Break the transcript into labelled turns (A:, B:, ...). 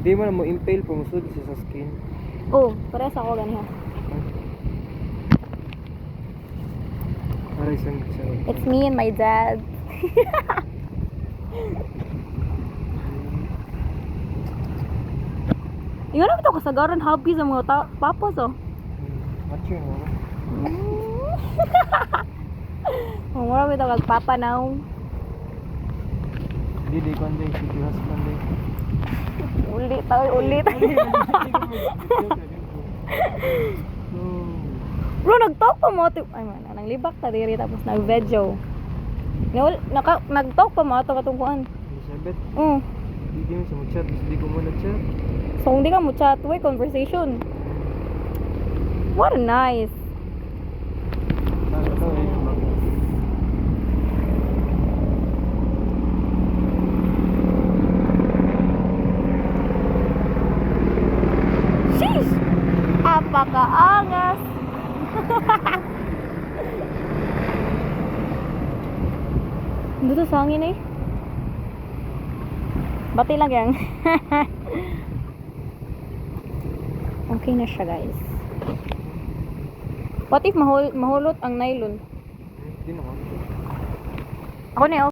A: Hindi mo na mo impale pumusod sa skin.
B: Oh, parehas ako ganiha.
A: Aray sa sa.
B: It's me and my dad. Ingon na ito kasagaran hobby sa mga papas oh.
A: Mature mo.
B: Mura mo ito kagpapa now.
A: Hindi ko anday si husband day.
B: Ulit. Bro, nag-talk pa mo. Ay man, nang libak ta diri tapos nag-video. Nag-talk pa mo ato katungkuan.
A: Elizabeth,
B: Mm.
A: hindi mo sa mag-chat, hindi ko mo nag-chat.
B: So hindi ka mo chat, way conversation. What a nice.
A: Ano eh,
B: Sheesh! Apakaangas. Dito sa hangin eh. Bati lang yan. Okay na siya guys. What if mahulot ang nylon?
A: hindi naman.
B: Ako na